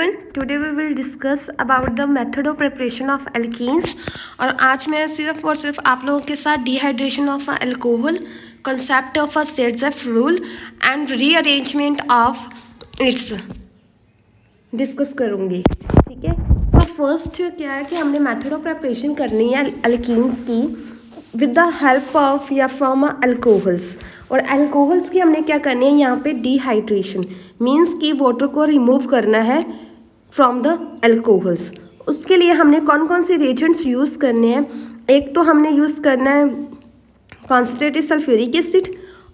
everyone, today we will discuss about the method of preparation of alkenes। और आज मैं सिर्फ और सिर्फ आप लोगों के साथ dehydration of alcohol, concept of a Saytzeff rule and rearrangement of its discuss करूँगी। ठीक है, तो फर्स्ट क्या है कि हमने मेथड ऑफ प्रिपरेशन करनी है अल्कीन्स की विद द हेल्प ऑफ या फ्रॉम अल्कोहल्स। और अल्कोहल्स की हमने क्या करनी है यहाँ पे डिहाइड्रेशन मीन्स कि वाटर को रिमूव करना है फ्रॉम द अल्कोहल्स। उसके लिए हमने कौन कौन से रिएजेंट्स यूज़ करने हैं। एक तो हमने यूज़ करना है कॉन्सेंट्रेटेड सल्फ्यूरिक एसिड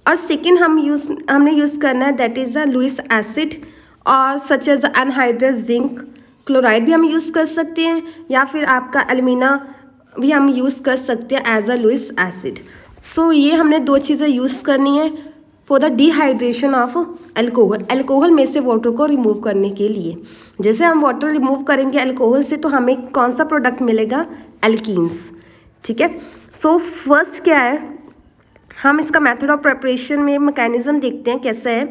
और सेकेंड हमने यूज़ करना है that is the Lewis acid और such as anhydrous zinc chloride भी हम यूज़ कर सकते हैं या फिर आपका एल्यूमिना भी हम यूज़ कर सकते हैं एज अ लुइस एसिड। सो ये हमने दो चीज़ें यूज़ करनी है for the dehydration of alcohol. Alcohol में से वाटर को रिमूव करने के लिए जैसे हम वाटर रिमूव करेंगे अल्कोहल से तो हमें कौन सा प्रोडक्ट मिलेगा, एल्कीन्स। ठीक है, सो फर्स्ट क्या है, हम इसका मेथड ऑफ प्रिपरेशन में मैकेनिज्म देखते हैं कैसा है।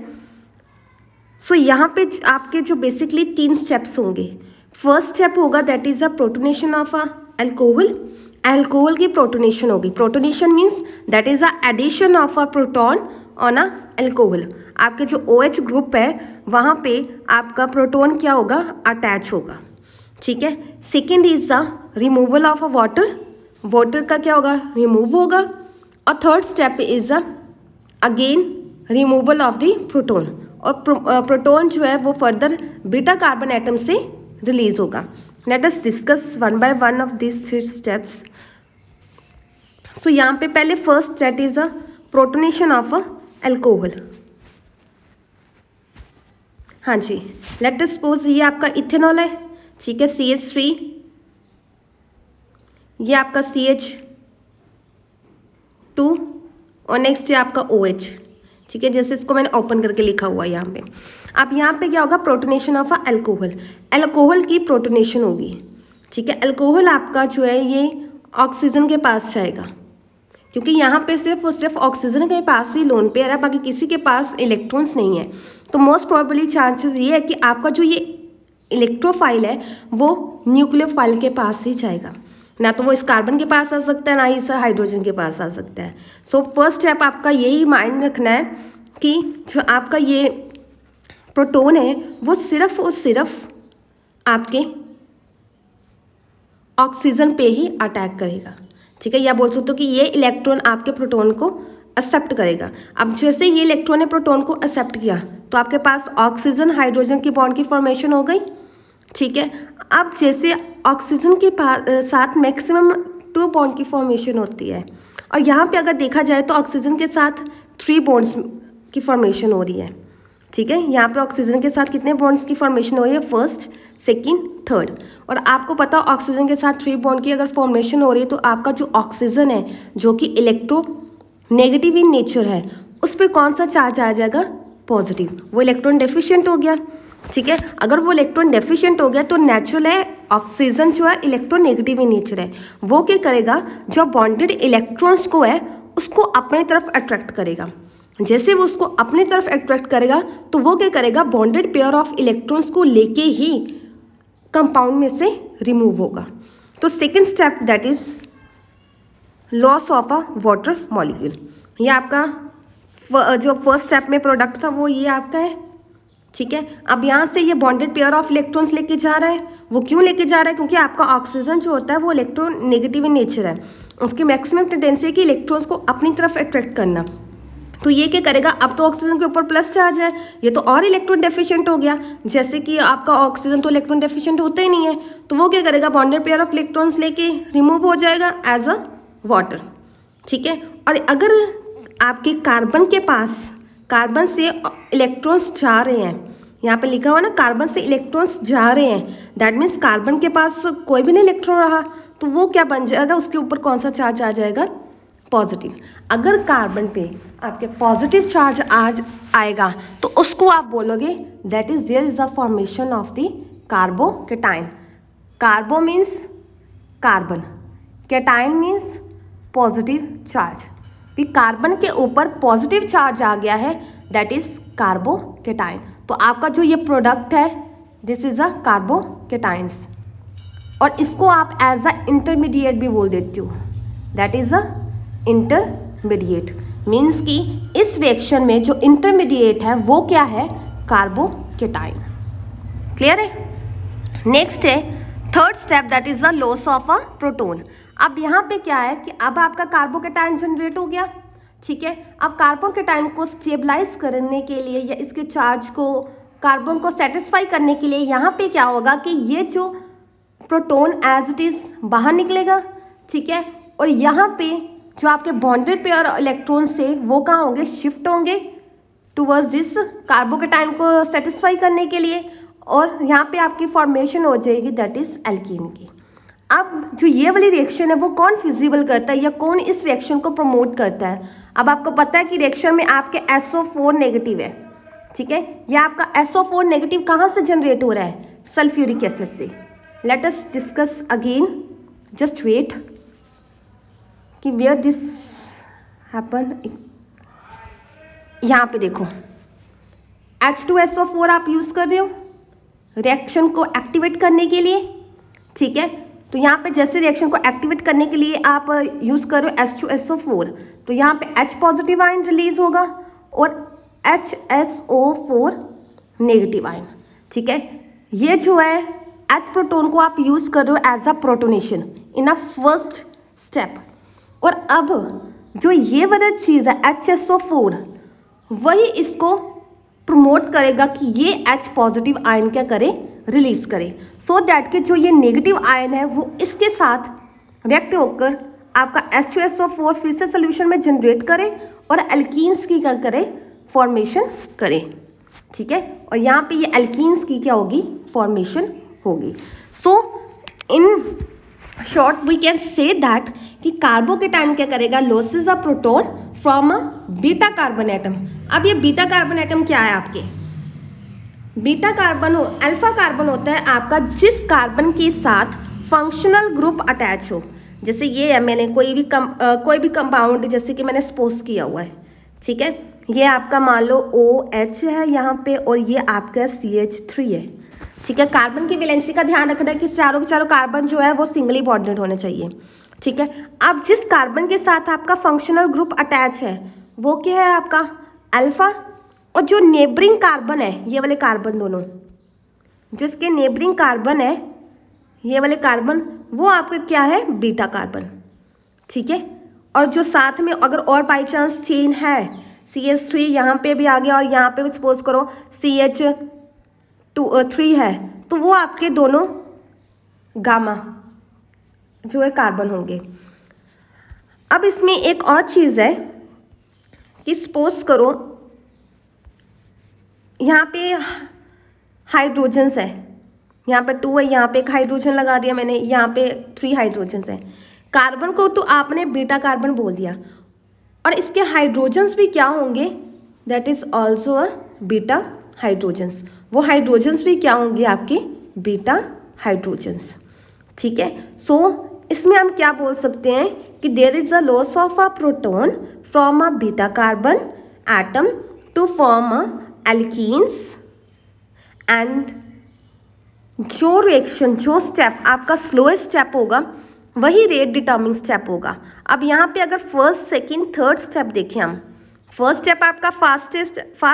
सो यहाँ पे आपके जो बेसिकली 3 स्टेप्स होंगे। फर्स्ट स्टेप होगा that is a protonation of alcohol. Alcohol की प्रोटोनेशन होगी। Protonation means that is a addition of a proton on a alcohol. आपके जो OH ग्रुप है वहाँ पे आपका प्रोटॉन क्या होगा, अटैच होगा। ठीक है, second is the removal of a water. Water का क्या होगा, रिमूव होगा। और third step is again removal of the proton. और प्रोटॉन जो है वो फर्दर बीटा कार्बन एटम से रिलीज होगा। Let us discuss one by one of this 3 steps. So यहाँ पे पहले first that is a protonation of a alcohol. हाँ जी, लेट अस सपोज ये आपका इथेनॉल है। ठीक है, CH3, ये आपका CH2 और नेक्स्ट है आपका OH। ठीक है, जैसे इसको मैंने ओपन करके लिखा हुआ है यहाँ पे। अब यहाँ पे क्या होगा, प्रोटोनेशन ऑफ अल्कोहल। अल्कोहल की प्रोटोनेशन होगी। ठीक है, अल्कोहल आपका जो है ये ऑक्सीजन के पास जाएगा क्योंकि यहाँ पे सिर्फ और सिर्फ ऑक्सीजन के पास ही लोन पेयर है, बाकी किसी के पास इलेक्ट्रॉन्स नहीं है। तो मोस्ट प्रोबेबली चांसेस ये है कि आपका जो ये इलेक्ट्रोफाइल है वो न्यूक्लियोफाइल के पास ही जाएगा। ना तो वो इस कार्बन के पास आ सकता है, ना ही इस हाइड्रोजन के पास आ सकता है। सो फर्स्ट स्टेप आपका यही माइंड रखना है कि जो आपका ये प्रोटॉन है वो सिर्फ और सिर्फ आपके ऑक्सीजन पे ही अटैक करेगा। ठीक है, या बोल सकते हो कि ये इलेक्ट्रॉन आपके प्रोटॉन को एक्सेप्ट करेगा। अब जैसे ये इलेक्ट्रॉन ने प्रोटॉन को एक्सेप्ट किया तो आपके पास ऑक्सीजन हाइड्रोजन की बॉन्ड की फॉर्मेशन हो गई। ठीक है, अब जैसे ऑक्सीजन के साथ मैक्सिमम 2 बॉन्ड की फॉर्मेशन होती है और यहाँ पे अगर देखा जाए तो ऑक्सीजन के साथ 3 बॉन्ड्स की फॉर्मेशन हो रही है। ठीक है, यहाँ पे ऑक्सीजन के साथ कितने बॉन्ड्स की फॉर्मेशन हो रही है, फर्स्ट, सेकेंड, थर्ड। और आपको पता ऑक्सीजन के साथ 3 बॉन्ड की अगर फॉर्मेशन हो रही है तो आपका जो ऑक्सीजन है जो कि इलेक्ट्रो नेगेटिव इन नेचर है उस पर कौन सा चार्ज आ जाएगा, पॉजिटिव। वो इलेक्ट्रॉन डेफिशिएंट हो गया। ठीक है, अगर वो इलेक्ट्रॉन डेफिशिएंट हो गया तो नेचुरल है ऑक्सीजन जो है इलेक्ट्रो नेगेटिव इन नेचर है, वो क्या करेगा, जो बॉन्डेड इलेक्ट्रॉन्स को है उसको अपने तरफ अट्रैक्ट करेगा। जैसे वो उसको अपने तरफ अट्रैक्ट करेगा तो वो क्या करेगा, बॉन्डेड पेयर ऑफ इलेक्ट्रॉन्स को लेके ही कंपाउंड में से रिमूव होगा। तो second step that is loss of a water molecule. ये आपका जो फर्स्ट स्टेप में प्रोडक्ट था वो ये आपका है। ठीक है, अब यहाँ से ये बॉन्डेड पेयर ऑफ इलेक्ट्रॉन्स लेके जा रहा है। वो क्यों लेके जा रहा है, क्योंकि आपका ऑक्सीजन जो होता है वो इलेक्ट्रॉन नेगेटिव इन नेचर है, उसकी मैक्सिमम टेंडेंसी है कि इलेक्ट्रॉन्स को अपनी तरफ अट्रैक्ट करना। तो ये क्या करेगा, अब तो ऑक्सीजन के ऊपर प्लस चार्ज है, ये तो और इलेक्ट्रॉन डेफिशिएंट हो गया। जैसे कि आपका ऑक्सीजन तो इलेक्ट्रॉन डेफिशिएंट होता ही नहीं है, तो वो क्या करेगा, बॉन्डेड पेयर ऑफ इलेक्ट्रॉन्स लेके रिमूव हो जाएगा एज अ वाटर। ठीक है, और अगर आपके कार्बन के पास कार्बन से इलेक्ट्रॉन्स जा रहे हैं, यहाँ पे लिखा हुआ ना कार्बन से इलेक्ट्रॉन्स जा रहे हैं, दैट मीन्स कार्बन के पास कोई भी नहीं इलेक्ट्रॉन रहा, तो वो क्या बन जाएगा, उसके ऊपर कौन सा चार्ज आ जाएगा, पॉजिटिव। अगर कार्बन पे आपके पॉजिटिव चार्ज आज आएगा तो उसको आप बोलोगे that is there is a formation of the carbocation. Carbo means carbon, cation means positive charge. Carbon के ऊपर पॉजिटिव चार्ज आ गया है दैट इज कार्बोकेटाइन। तो आपका जो ये प्रोडक्ट है दिस इज अ कार्बोकेटाइंस, और इसको आप एज अ इंटरमीडिएट भी बोल देते हो, that is a intermediate. Means कि इस रिएक्शन में जो इंटरमीडिएट है वो क्या है, कार्बोकेटाइन। क्लियर है? नेक्स्ट है third step, that is the loss of a proton. अब यहाँ पे क्या है कि अब आपका कार्बोकेटाइन जनरेट हो गया, ठीक है। अब कार्बोकेटाइन को स्टेबलाइज करने के लिए या इसके चार्ज को, कार्बन को सेटिस्फाई करने के लिए यहाँ पे क्या होगा कि ये जो प्रोटोन एज इट इज बाहर निकलेगा, ठीक है, और यहाँ पे जो आपके बॉन्डेड पेयर इलेक्ट्रॉन से वो कहाँ होंगे, शिफ्ट होंगे टूवर्ड्स दिस कार्बोकेटाइन को सेटिस्फाई करने के लिए, और यहाँ पे आपकी फॉर्मेशन हो जाएगी दैट इज एल्कीन की। अब जो ये वाली रिएक्शन है वो कौन फिजिबल करता है या कौन इस रिएक्शन को प्रमोट करता है? अब आपको पता है कि रिएक्शन में आपके SO4 नेगेटिव है, ठीक है, या आपका SO4 नेगेटिव कहाँ से जनरेट हो रहा है, सल्फ्यूरिक एसिड से। Let us discuss again, just wait कि वेयर दिस हैपन। यहाँ पे देखो H2SO4 आप यूज कर रहे हो रिएक्शन को एक्टिवेट करने के लिए, ठीक है। तो यहाँ पे जैसे रिएक्शन को एक्टिवेट करने के लिए आप यूज कर रहे हो H2SO4, तो यहाँ पे H पॉजिटिव आयन रिलीज होगा और HSO4 नेगेटिव आयन, ठीक है। ये जो है H प्रोटोन को आप यूज कर रहे हो as a protonation in a first step, और अब जो ये वाला चीज है HSO4 वही इसको प्रमोट करेगा कि ये H पॉजिटिव आयन क्या करे, रिलीज करे, सो दैट कि जो ये नेगेटिव आयन है वो इसके साथ रिएक्ट होकर आपका H2SO4 फिर से सोल्यूशन में जनरेट करे और एल्कीन्स की क्या करे, फॉर्मेशन करे, ठीक है। और यहाँ पे ये एल्कीन्स की क्या होगी, फॉर्मेशन होगी। So in short we can say that कि कार्बोकेटाइन क्या करेगा, losses a proton from a beta carbon atom. अब ये बीटा कार्बन एटम क्या है आपके, बीटा कार्बन अल्फा कार्बन होता है आपका जिस कार्बन के साथ फंक्शनल ग्रुप अटैच हो। जैसे ये है, मैंने कोई भी कंपाउंड जैसे कि मैंने सपोज किया हुआ है, ठीक है, ये आपका मान लो OH है यहाँ पे और ये आपका CH3 है, ठीक है। कार्बन की वैलेंसी का ध्यान रखना है कि चारों के चारों कार्बन जो है वो सिंगली बॉन्डेड होने चाहिए, ठीक है। अब जिस कार्बन के साथ आपका फंक्शनल ग्रुप अटैच है वो क्या है आपका अल्फा, और जो नेबरिंग कार्बन है ये वाले कार्बन दोनों, जिसके नेबरिंग कार्बन है ये वाले कार्बन, वो आपका क्या है, बीटा कार्बन, ठीक है। और जो साथ में अगर और बाई चांस चेन है CH3 यहाँ पे भी आ गया और यहाँ पे भी सपोज करो CH3 है, तो वो आपके दोनों गामा जो है कार्बन होंगे। अब इसमें एक और चीज है कि सपोज करो यहाँ पे हाइड्रोजन्स है, यहाँ पे 2 है, यहाँ पे एक हाइड्रोजन लगा दिया मैंने, यहाँ पे 3 हाइड्रोजन्स है। कार्बन को तो आपने बीटा कार्बन बोल दिया, और इसके हाइड्रोजन्स भी क्या होंगे, that is also a beta hydrogens. वो हाइड्रोजन्स भी क्या होंगे आपके, बीटा हाइड्रोजन्स, ठीक है। सो इसमें हम क्या बोल सकते हैं कि there is a loss of a proton from a beta carbon atom to form a alkenes, and जो रिएक्शन, जो स्टेप आपका स्लोएस्ट स्टेप होगा वही रेट डिटर्मिंग स्टेप होगा। अब यहाँ पे अगर फर्स्ट सेकंड थर्ड स्टेप देखें हम, फर्स्ट स्टेप आपका फास्ट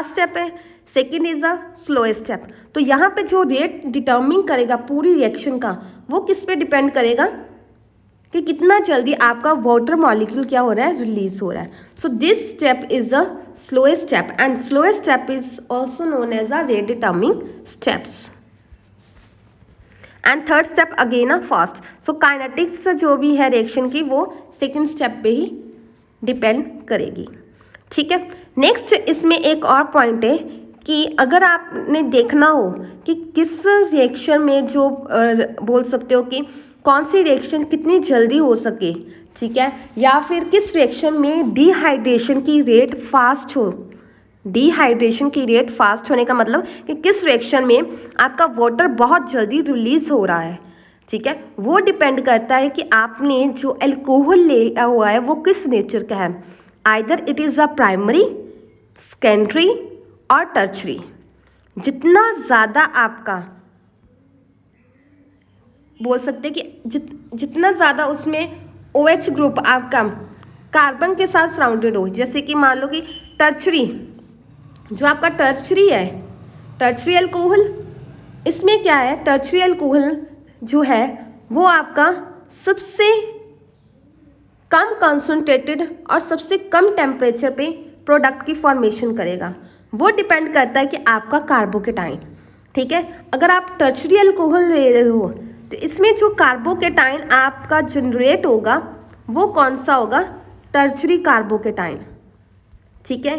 स्टेप है, second is a slowest step. तो यहाँ पे जो रेट डिटर्मिंग करेगा पूरी रिएक्शन का वो किस पे डिपेंड करेगा कि कितना जल्दी आपका वाटर मॉलिक्यूल क्या हो रहा है, रिलीज हो रहा है। So this step is a slowest step and slowest step is also known as a rate determining steps, and third step again a fast। so kinetics जो भी है रिएक्शन की वो सेकंड स्टेप पे ही डिपेंड करेगी, ठीक है। नेक्स्ट इसमें एक और पॉइंट है कि अगर आपने देखना हो कि किस रिएक्शन में जो बोल सकते हो कि कौन सी रिएक्शन कितनी जल्दी हो सके, ठीक है, या फिर किस रिएक्शन में डिहाइड्रेशन की रेट फास्ट हो। डिहाइड्रेशन की रेट फास्ट होने का मतलब कि किस रिएक्शन में आपका वाटर बहुत जल्दी रिलीज हो रहा है, ठीक है। वो डिपेंड करता है कि आपने जो अल्कोहल लिया हुआ है वो किस नेचर का है, either it is a primary, secondary और टर्चरी। जितना ज़्यादा आपका बोल सकते हैं कि जितना ज़्यादा उसमें OH ग्रुप आपका कार्बन के साथ सराउंडेड हो, जैसे कि मान लो कि टर्शरी, जो आपका टर्शरी है, टर्शरी अल्कोहल, इसमें क्या है, टर्शरी अल्कोहल जो है वो आपका सबसे कम कंसंट्रेटेड और सबसे कम टेम्परेचर पे प्रोडक्ट की फॉर्मेशन करेगा। वो डिपेंड करता है कि आपका कार्बोकेटाइन, ठीक है। अगर आप टर्शरी अल्कोहल ले रहे हो तो इसमें जो कार्बोकेटाइन आपका जनरेट होगा वो कौन सा होगा, टर्शरी कार्बोकेटाइन, ठीक है।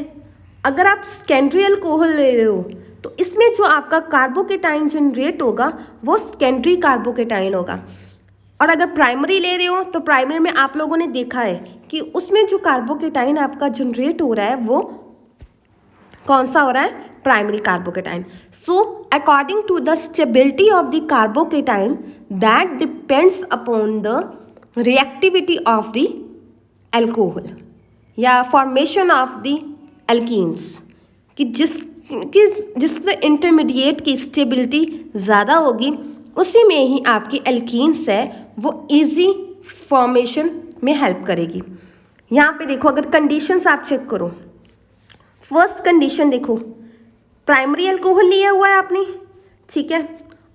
अगर आप सेकेंडरी अल्कोहल ले रहे हो तो इसमें जो आपका कार्बोकेटाइन जनरेट होगा वो सेकेंडरी कार्बोकेटाइन होगा। और अगर प्राइमरी ले रहे हो तो प्राइमरी में आप लोगों ने देखा है कि उसमें जो कार्बोकेटाइन आपका जनरेट हो रहा है वो कौन सा हो रहा है, primary carbocation. So according to the stability of the carbocation that depends upon the reactivity of the alcohol या फॉर्मेशन ऑफ द एल्कीन्स, कि जिससे इंटरमीडिएट की स्टेबिलिटी ज़्यादा होगी उसी में ही आपकी एल्कीन्स है वो इजी फॉर्मेशन में हेल्प करेगी। यहाँ पे देखो, अगर कंडीशंस आप चेक करो, फर्स्ट कंडीशन देखो, प्राइमरी अल्कोहल लिया हुआ है आपने, ठीक है,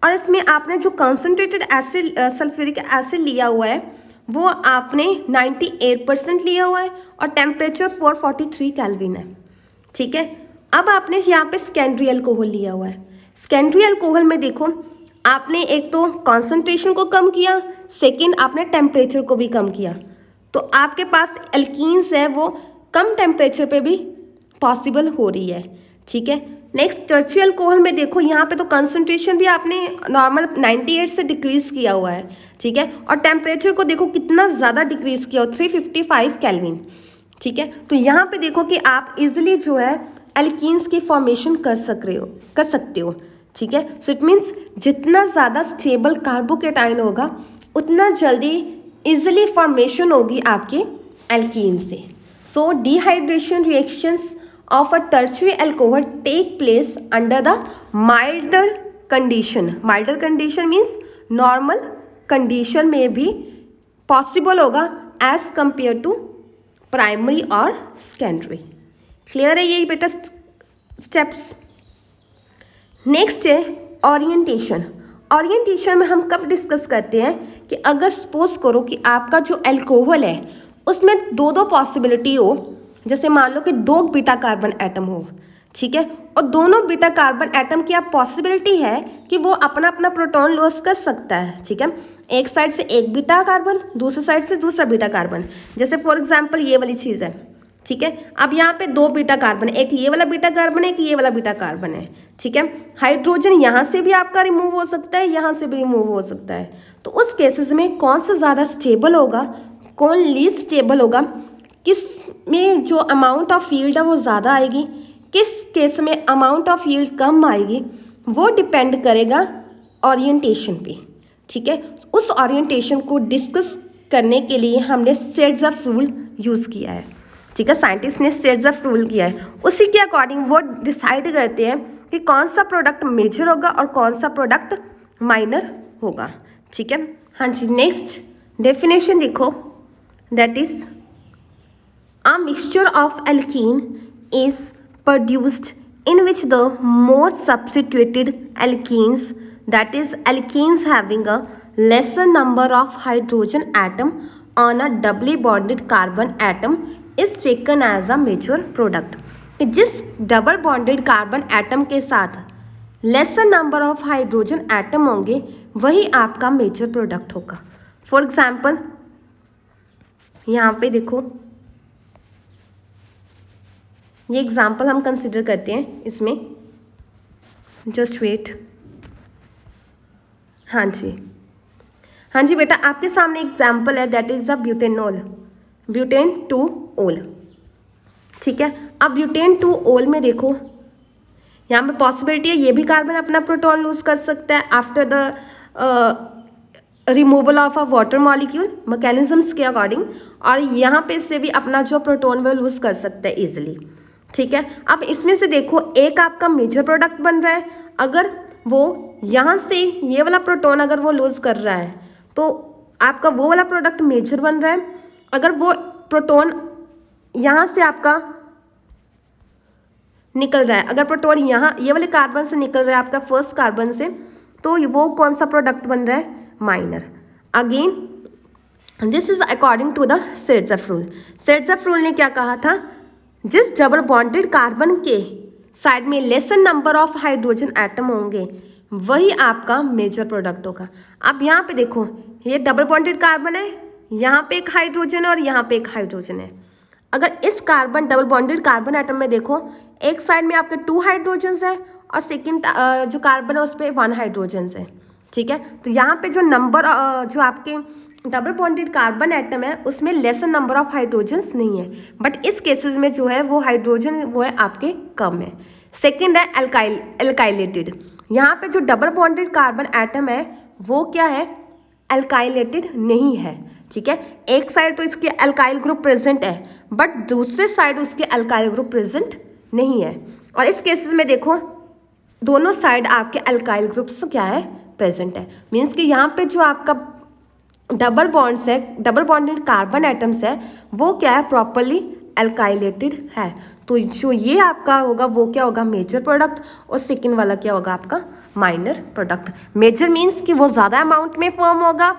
और इसमें आपने जो कंसंट्रेटेड एसिड सल्फ्यूरिक एसिड लिया हुआ है वो आपने 98% लिया हुआ है और टेम्परेचर 443 केल्विन है, ठीक है। अब आपने यहाँ पे सेकेंडरी अल्कोहल लिया हुआ है। सेकेंडरी अल्कोहल में देखो, आपने एक तो कॉन्सेंट्रेशन को कम किया, सेकेंड आपने टेम्परेचर को भी कम किया, तो आपके पास एल्कीन्स है वो कम टेम्परेचर पे भी पॉसिबल हो रही है, ठीक है। नेक्स्ट टर्शरी अल्कोहल में देखो, यहाँ पे तो कंसंट्रेशन भी आपने नॉर्मल 98 से डिक्रीज किया हुआ है, ठीक है, और टेम्परेचर को देखो कितना ज़्यादा डिक्रीज किया हो, 355 केल्विन, ठीक है। तो यहाँ पे देखो कि आप इजिली जो है एल्कीन्स की फॉर्मेशन कर सकते हो, ठीक है। सो इट मीन्स जितना ज़्यादा स्टेबल कार्बोकेटाइन होगा उतना जल्दी इजिली फॉर्मेशन होगी आपके एल्कीन से। So dehydration reactions of a tertiary alcohol take place under the milder condition. Milder condition means normal condition में भी possible होगा as compared to primary और secondary. Clear है यही बेटा steps? Next है orientation. Orientation में हम कब डिस्कस करते हैं कि अगर सपोज करो कि आपका जो अल्कोहल है उसमें दो पॉसिबिलिटी हो, जैसे मान लो कि 2 बीटा कार्बन एटम हो, ठीक है, और दोनों बीटा कार्बन एटम की आप पॉसिबिलिटी है कि वो अपना अपना प्रोटॉन लॉस कर सकता है, ठीक है। एक साइड से एक बीटा कार्बन, दूसरी साइड से दूसरा बीटा कार्बन, जैसे फॉर एग्जांपल ये वाली चीज़ है, ठीक है। अब यहाँ पे 2 बीटा कार्बन, एक ये वाला बीटा कार्बन है, एक ये वाला बीटा कार्बन है, ठीक है। हाइड्रोजन यहाँ से भी आपका रिमूव हो सकता है, यहाँ से भी रिमूव हो सकता है। तो उस केसेस में कौन सा ज़्यादा स्टेबल होगा, कौन लीस्ट स्टेबल होगा, किस में जो अमाउंट ऑफ यील्ड है वो ज़्यादा आएगी, किस केस में अमाउंट ऑफ यील्ड कम आएगी, वो डिपेंड करेगा ओरिएंटेशन पे, ठीक है। उस ओरिएंटेशन को डिस्कस करने के लिए हमने सेट्ज़ रूल यूज़ किया है, ठीक है। साइंटिस्ट ने सेट्ज़ रूल किया है, उसी के अकॉर्डिंग वो डिसाइड करते हैं कि कौन सा प्रोडक्ट मेजर होगा और कौन सा प्रोडक्ट माइनर होगा, ठीक है। हाँ जी, नेक्स्ट डेफिनेशन देखो, that is a mixture of alkene is produced in which the more substituted alkenes, that is alkenes having a lesser number of hydrogen atom on a doubly bonded carbon atom is taken as a major product. जिस double bonded carbon atom के साथ laser number of hydrogen atom होंगे वही आपका major product होगा। For example यहाँ पे देखो, ये एग्जाम्पल हम कंसिडर करते हैं इसमें, जस्ट वेट। हाँ जी बेटा, आपके सामने एग्जाम्पल है, that is the butanol, butane 2-ओल, ठीक है। अब ब्यूटेन 2-ओल में देखो, यहाँ पे पॉसिबिलिटी है ये भी कार्बन अपना प्रोटॉन लूज कर सकता है after the removal of a water molecule mechanisms के अकॉर्डिंग, और यहाँ पे से भी अपना जो प्रोटॉन वो लूज कर सकता है इजिली, ठीक है। अब इसमें से देखो, एक आपका मेजर प्रोडक्ट बन रहा है, अगर वो यहाँ से ये वाला प्रोटॉन अगर वो लूज कर रहा है तो आपका वो वाला प्रोडक्ट मेजर बन रहा है। अगर वो प्रोटॉन यहाँ से आपका निकल रहा है, अगर प्रोटॉन यहाँ ये वाले कार्बन से निकल रहा है आपका फर्स्ट कार्बन से, तो वो कौन सा प्रोडक्ट बन रहा है? Minor. Again this is according to the Saytzeff rule. Saytzeff rule ने क्या कहा था? जिस डबल बॉन्डेड कार्बन के साइड में lesser number of hydrogen atom होंगे वही आपका मेजर प्रोडक्ट होगा। अब यहाँ पे देखो, ये डबल बॉन्डेड कार्बन है, यहाँ पे एक हाइड्रोजन है और यहाँ पे एक हाइड्रोजन है। अगर इस carbon double bonded carbon atom में देखो, एक साइड में आपके 2 हाइड्रोजन है और सेकेंड जो कार्बन है उस पर 1 हाइड्रोजन है, ठीक है। तो यहाँ पे जो नंबर जो आपके डबल बॉन्डेड कार्बन एटम है उसमें लेसन नंबर ऑफ हाइड्रोजन्स नहीं है, बट इस केसेस में जो है वो हाइड्रोजन वो है आपके कम है। सेकेंड है एल्काइलेटेड। यहाँ पे जो डबल बॉन्डेड कार्बन एटम है वो क्या है? एल्काइलेटेड नहीं है, ठीक है। एक साइड तो इसके एल्काइल ग्रुप प्रेजेंट है बट दूसरे साइड उसके एल्काइल ग्रुप प्रेजेंट नहीं है। और इस केसेस में देखो दोनों साइड आपके एल्काइल ग्रुप्स क्या है? प्रेजेंट है। मीन्स कि यहाँ पे जो आपका डबल बॉन्ड्स है, डबल बॉन्डेड कार्बन एटम्स है, वो क्या है? प्रॉपरली एल्काइलेटेड है। तो जो ये आपका होगा वो क्या होगा? Major product. और सेकेंड वाला क्या होगा? आपका माइनर प्रोडक्ट। मेजर मीन्स कि वो ज़्यादा अमाउंट में फॉर्म होगा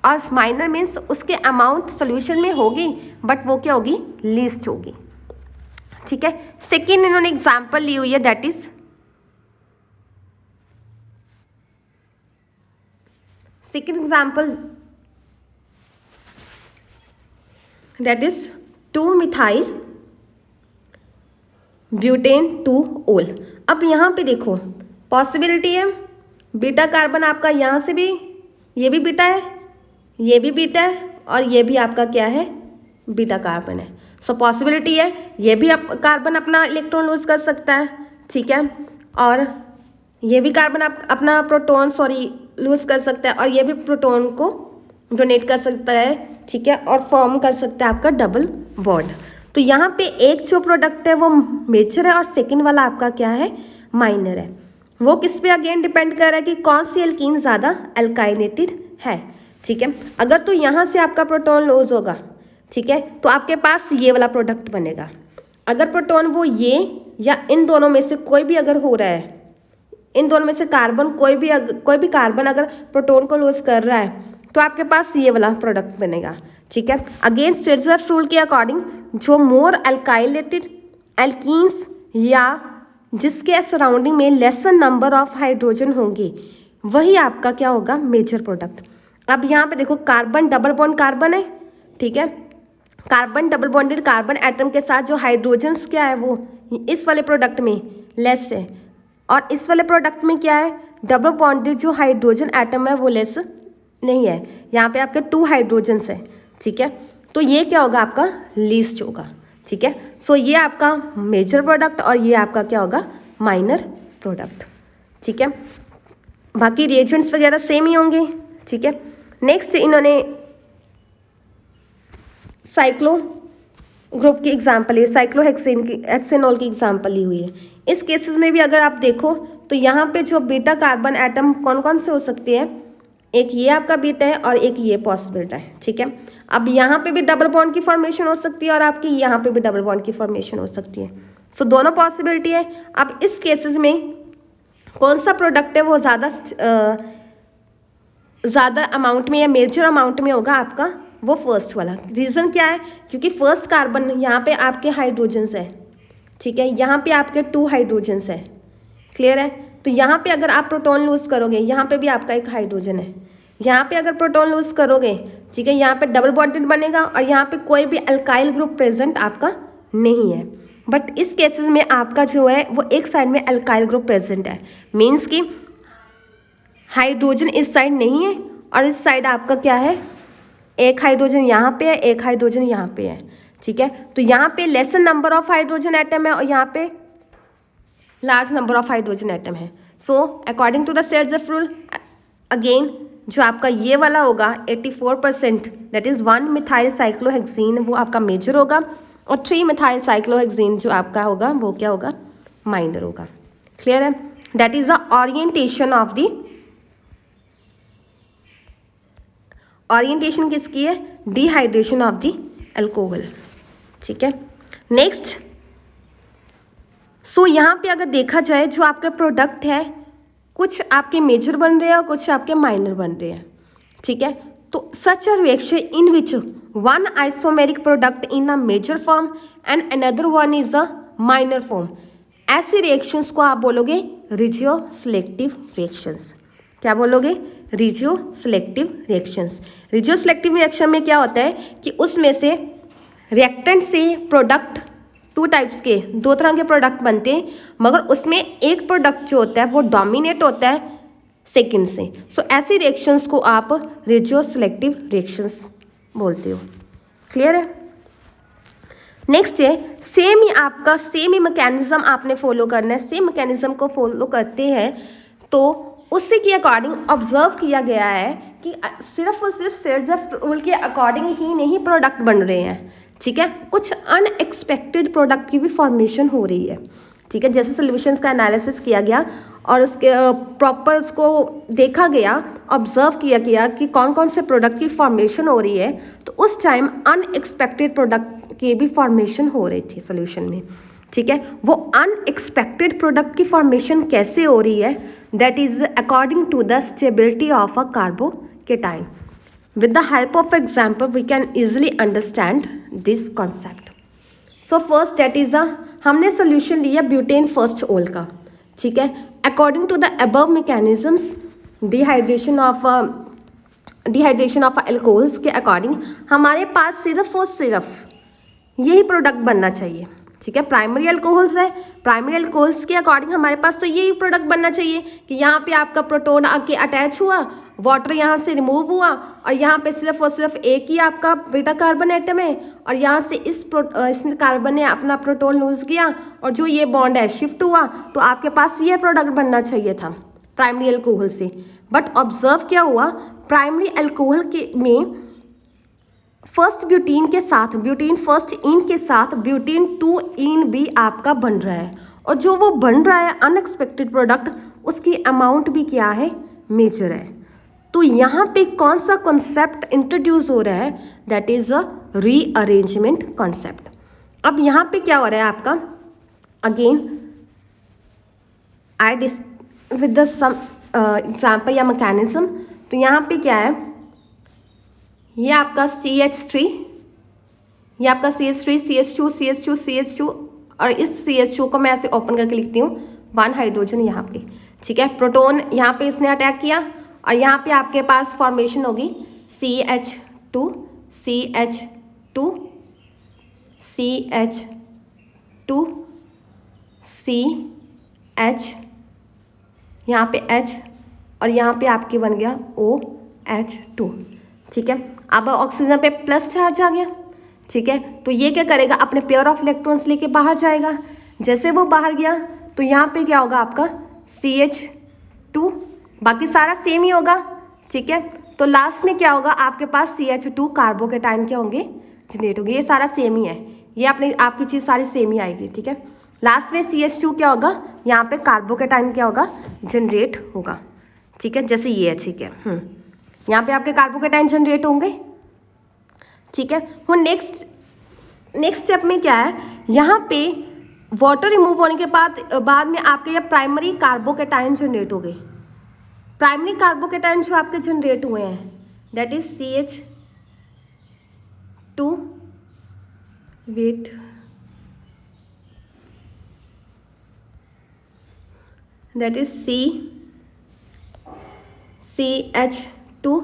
और माइनर मीन्स उसके अमाउंट सोल्यूशन में होगी बट वो क्या होगी? लीस्ट होगी, ठीक है। सेकेंड इन्होंने एग्जाम्पल ली हुई है, that is second example that is 2 methyl butane 2 ओल। अब यहाँ पे देखो पॉसिबिलिटी है, बीटा कार्बन आपका यहाँ से भी, ये भी बीटा है, ये भी बीटा है और ये भी आपका क्या है? बीटा कार्बन है। सो पॉसिबिलिटी है ये भी कार्बन अपना इलेक्ट्रॉन लूज कर सकता है, ठीक है, और ये भी कार्बन अपना प्रोटॉन लूज कर सकता है और ये भी प्रोटॉन को डोनेट कर सकता है, ठीक है, और फॉर्म कर सकता है आपका डबल बॉन्ड। तो यहाँ पे एक जो प्रोडक्ट है वो मेजर है और सेकेंड वाला आपका क्या है? माइनर है। वो किस पे अगेन डिपेंड कर रहा है कि कौन सी एल्कीन ज़्यादा एल्काइलेटेड है, ठीक है। अगर तो यहाँ से आपका प्रोटॉन लूज होगा, ठीक है, तो आपके पास ये वाला प्रोडक्ट बनेगा। अगर प्रोटॉन वो ये या इन दोनों में से कोई भी अगर हो रहा है, इन दोनों में से कार्बन कोई भी कार्बन अगर प्रोटॉन को लूज कर रहा है तो आपके पास ये वाला प्रोडक्ट बनेगा, ठीक है। अगेन सेट्ज़ेफ रूल के अकॉर्डिंग जो मोर एल्काइलेटेड एल्कीन्स या जिसके सराउंडिंग में लेसन नंबर ऑफ हाइड्रोजन होंगे वही आपका क्या होगा? Major product. अब यहाँ पे देखो कार्बन डबल बॉन्ड कार्बन है, ठीक है, carbon double bonded carbon atom के साथ जो हाइड्रोजन्स क्या है वो इस वाले प्रोडक्ट में लेस है और इस वाले प्रोडक्ट में क्या है? डबल बॉन्डेड जो हाइड्रोजन एटम है वो लेस नहीं है। यहाँ पे आपके 2 हाइड्रोजन्स है, ठीक है। तो ये क्या होगा? आपका लीस्ट होगा, ठीक है। सो ये आपका मेजर प्रोडक्ट और ये आपका क्या होगा? माइनर प्रोडक्ट, ठीक है। बाकी रिएजेंट्स वगैरह सेम ही होंगे, ठीक है। नेक्स्ट इन्होंने साइक्लो ग्रुप की एग्जांपल ली, साइक्लोहेक्सेनॉल की एग्जांपल ली हुई है। इस केसेस में भी अगर आप देखो तो यहाँ पे जो बीटा कार्बन एटम कौन कौन से हो सकते हैं? एक ये आपका बीटा है और एक ये पॉसिबिलिटी है, ठीक है। अब यहाँ पे भी डबल बॉन्ड की फॉर्मेशन हो सकती है और आपकी यहाँ पे भी डबल बॉन्ड की फॉर्मेशन हो सकती है। सो दोनों पॉसिबिलिटी है। अब इस केसेस में कौन सा प्रोडक्ट है वो ज़्यादा अमाउंट में या मेजर अमाउंट में होगा? आपका वो फर्स्ट वाला। रीज़न क्या है? क्योंकि फर्स्ट कार्बन यहाँ पे आपके हाइड्रोजन्स है, ठीक है, यहाँ पे आपके 2 हाइड्रोजन्स है, क्लियर है। तो यहाँ पे अगर आप प्रोटॉन लूज करोगे, यहाँ पे भी आपका एक हाइड्रोजन है, यहाँ पे अगर प्रोटॉन लूज करोगे, ठीक है, यहाँ पे डबल बॉन्डेड बनेगा और यहाँ पे कोई भी अल्काइल ग्रुप प्रेजेंट आपका नहीं है। बट इस केसेस में आपका जो है वो एक साइड में अल्काइल ग्रुप प्रेजेंट है, मीन्स कि हाइड्रोजन इस साइड नहीं है और इस साइड आपका क्या है? एक हाइड्रोजन यहाँ पे है, एक हाइड्रोजन यहाँ पे है, ठीक है। तो यहाँ पे lesser number of hydrogen atom है और यहाँ पे large number of hydrogen atom है। So according to the Saytzeff rule again जो आपका ये वाला होगा 84% दैट इज 1 मिथाइल साइक्लोहेक्सीन वो आपका मेजर होगा और 3 मिथाइल साइक्लोहेक्सीन जो आपका होगा वो क्या होगा? माइनर होगा, क्लियर है। दैट इज द ओरिएंटेशन किसकी है? Dehydration of the alcohol. ठीक है, नेक्स्ट। सो यहाँ पे अगर देखा जाए जो आपके प्रोडक्ट है, कुछ आपके मेजर बन रहे हैं और कुछ आपके माइनर बन रहे हैं। ठीक है, तो such a reaction in which one isomeric product in a major form and another one is a minor form, ऐसे रिएक्शंस को आप बोलोगे रिजियो सिलेक्टिव रिएक्शंस। क्या बोलोगे? Regioselective reactions. Regioselective reaction में क्या होता है कि उसमें से रिएक्टेंट से प्रोडक्ट, टू टाइप्स के, दो तरह के प्रोडक्ट बनते हैं, मगर उसमें एक प्रोडक्ट जो होता है वो डोमिनेट होता है सेकेंड से। सो ऐसी रिएक्शंस को आप रिजियो सिलेक्टिव रिएक्शंस बोलते हो। क्लियर है? नेक्स्ट है सेम ही मैकेनिज्म आपने फॉलो करना है। सेम मैकेनिज्म को फॉलो करते हैं तो उसी के अकॉर्डिंग ऑब्जर्व किया गया है कि सिर्फ और सिर्फ शेरज़र रूल के अकॉर्डिंग ही नहीं प्रोडक्ट बन रहे हैं। ठीक है, कुछ अनएक्सपेक्टेड प्रोडक्ट की भी फॉर्मेशन हो रही है। ठीक है, जैसे सॉल्यूशंस का एनालिसिस किया गया और उसके प्रॉपर उसको देखा गया, ऑब्जर्व किया गया कि कौन कौन से प्रोडक्ट की फॉर्मेशन हो रही है, तो उस टाइम अनएक्सपेक्टेड प्रोडक्ट की भी फॉर्मेशन हो रही थी सॉल्यूशन में। ठीक है, वो अनएक्सपेक्टेड प्रोडक्ट की फॉर्मेशन कैसे हो रही है? That is according to the stability of a carbocation. With the help of example, we can easily understand this concept. So first that is हमने solution लिया ब्यूटेन फर्स्ट ओल का। ठीक है, according to the above mechanisms, dehydration of alcohols के according हमारे पास सिर्फ और सिर्फ यही प्रोडक्ट बनना चाहिए। ठीक है, प्राइमरी अल्कोहल्स है, प्राइमरी अल्कोहल्स के अकॉर्डिंग हमारे पास तो यही प्रोडक्ट बनना चाहिए कि यहाँ पे आपका प्रोटोन आके अटैच हुआ, वाटर यहाँ से रिमूव हुआ और यहाँ पे सिर्फ और सिर्फ एक ही आपका बीटा कार्बन एटम है और यहाँ से इस कार्बन ने अपना प्रोटोन लूज किया और जो ये बॉन्ड है शिफ्ट हुआ, तो आपके पास ये प्रोडक्ट बनना चाहिए था प्राइमरी अल्कोहल से। बट ऑब्जर्व क्या हुआ, प्राइमरी अल्कोहल के में फर्स्ट ब्यूटीन के साथ, ब्यूटीन फर्स्ट इन के साथ ब्यूटीन 2 इन भी आपका बन रहा है और जो वो बन रहा है अनएक्सपेक्टेड प्रोडक्ट, उसकी अमाउंट भी क्या है? मेजर है। तो यहाँ पे कौन सा कॉन्सेप्ट इंट्रोड्यूस हो रहा है? That is a rearrangement concept. अब यहाँ पे क्या हो रहा है आपका? Again I with the some example या मैकेनिज्म। तो यहाँ पे क्या है, ये आपका CH3, ये आपका CH3, CH2, CH2, CH2 और इस CH2 को मैं ऐसे ओपन करके लिखती हूँ 1 हाइड्रोजन यहाँ पे। ठीक है, प्रोटोन यहाँ पे इसने अटैक किया और यहाँ पे आपके पास फॉर्मेशन होगी CH2, CH2, CH2, CH, यहाँ पे H और यहाँ पे आपके बन गया OH2। ठीक है, अब ऑक्सीजन पे प्लस चार्ज आ गया। ठीक है, तो ये क्या करेगा? अपने पेयर ऑफ इलेक्ट्रॉन्स लेके बाहर जाएगा। जैसे वो बाहर गया तो यहाँ पे क्या होगा आपका? CH2, बाकी सारा सेम ही होगा। ठीक है, तो लास्ट में क्या होगा? आपके पास CH2 कार्बोकेटाइन क्या होंगे? जनरेट होंगे। ये सारा सेम ही है, ये अपनी आपकी चीज़ सारी सेम ही आएगी। ठीक है, लास्ट में CH2 क्या होगा? यहाँ पे कार्बोकेटाइन क्या होगा? जनरेट होगा। ठीक है, जैसे ये है। ठीक है, यहाँ पे आपके कार्बोकेटाइन जनरेट होंगे। ठीक है, वो नेक्स्ट स्टेप में क्या है? यहाँ पे वाटर रिमूव होने के बाद में आपके ये प्राइमरी कार्बोकेटाइन जनरेट हो गए। प्राइमरी कार्बोकेटाइन जो आपके जनरेट हुए हैं that is CH2, wait, that is CH2,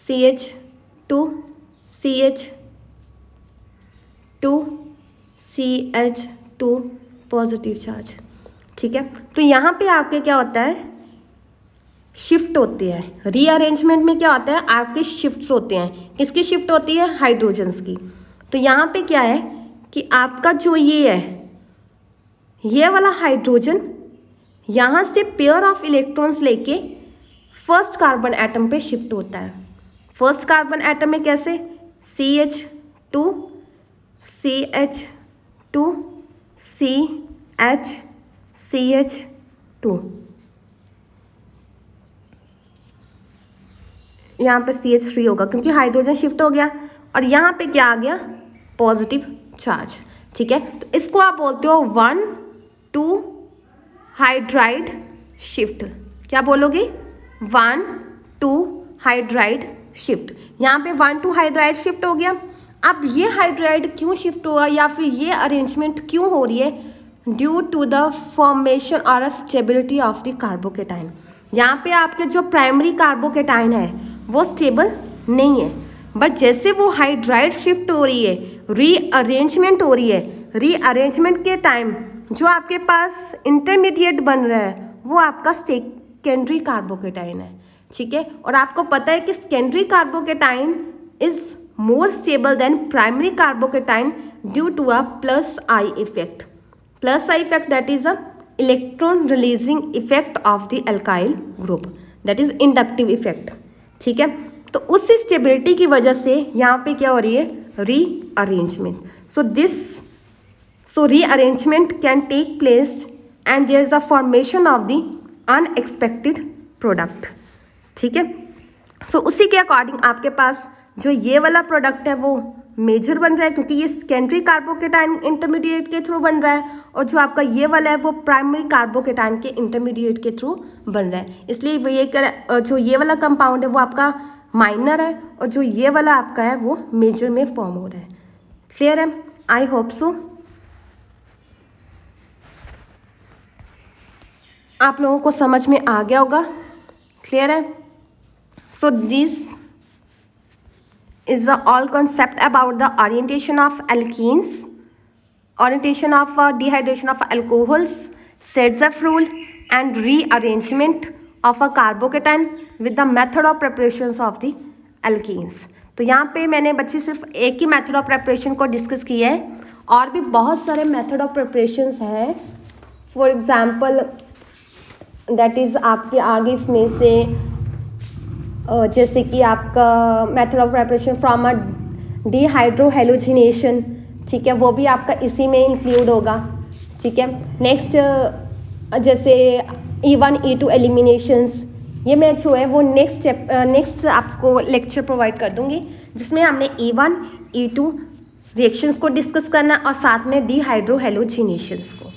CH2, CH2, CH2 positive charge. ठीक है, तो यहाँ पे आपके क्या होता है? शिफ्ट होती है। रीअरेंजमेंट में क्या होता है? आपके शिफ्ट्स होते हैं। किसकी शिफ्ट होती है? हाइड्रोजन्स की। तो यहाँ पे क्या है कि आपका जो ये है, ये वाला हाइड्रोजन यहाँ से पेयर ऑफ इलेक्ट्रॉन्स लेके फर्स्ट कार्बन एटम पे शिफ्ट होता है। फर्स्ट कार्बन एटम में कैसे? CH2, CH2, CH, CH, 2, यहाँ पे CH3 होगा क्योंकि हाइड्रोजन शिफ्ट हो गया और यहाँ पे क्या आ गया, पॉजिटिव चार्ज। ठीक है, तो इसको आप बोलते हो 1,2 हाइड्राइड शिफ्ट। क्या बोलोगे, 1,2 हाइड्राइड शिफ्ट। यहाँ पे 1,2 हाइड्राइड शिफ्ट हो गया। अब ये हाइड्राइड क्यों शिफ्ट हुआ या फिर ये अरेंजमेंट क्यों हो रही है, ड्यू टू द फॉर्मेशन और स्टेबिलिटी ऑफ द कार्बोकेटाइन। यहाँ पे आपके जो प्राइमरी कार्बोकेटाइन है वो स्टेबल नहीं है, बट जैसे वो हाइड्राइड शिफ्ट हो रही है, रीअरेंजमेंट हो रही है, रीअरेंजमेंट के टाइम जो आपके पास इंटरमीडिएट बन रहा है वो आपका सेकेंडरी कार्बोकेटाइन है। ठीक है, और आपको पता है कि secondary carbocation is more stable than primary carbocation due to a plus I effect. Plus I effect, that is a electron releasing effect of the alkyl group, that is inductive effect. ठीक है, तो उस stability की वजह से यहाँ पे क्या हो रही है, rearrangement. So rearrangement can take place and there is a formation of the unexpected product. ठीक है, सो उसी के अकॉर्डिंग आपके पास जो ये वाला प्रोडक्ट है वो मेजर बन रहा है क्योंकि ये सेकेंडरी कार्बोकेटाइन इंटरमीडिएट के थ्रू बन रहा है, और जो आपका ये वाला है वो प्राइमरी कार्बोकेटाइन के इंटरमीडिएट के थ्रू बन रहा है। इसलिए वो ये जो ये वाला कंपाउंड है वो आपका माइनर है और जो ये वाला आपका है वो मेजर में फॉर्म हो रहा है। क्लियर है, आई होप सो आप लोगों को समझ में आ गया होगा। क्लियर है, so this is the all concept about the orientation of alkenes, orientation of dehydration of alcohols, Sedgwick rule and rearrangement of a carbocation with the method of preparations of the alkenes। तो यहाँ पे मैंने बच्चे सिर्फ एक ही method of preparation को discuss किया है, और भी बहुत सारे मेथड ऑफ प्रिपरेशंस हैं। फॉर एग्जांपल दैट इज आपके आगे इसमें से जैसे कि आपका method of preparation from a dehydrohalogenation. ठीक है, वो भी आपका इसी में इंक्लूड होगा। ठीक है, नेक्स्ट जैसे E1 E2 एलिमिनेशंस, ये मैं जो है वो नेक्स्ट आपको लेक्चर प्रोवाइड कर दूंगी जिसमें हमने E1 E2 रिएक्शंस को डिस्कस करना और साथ में डिहाइड्रोहेलोजिनेशंस को।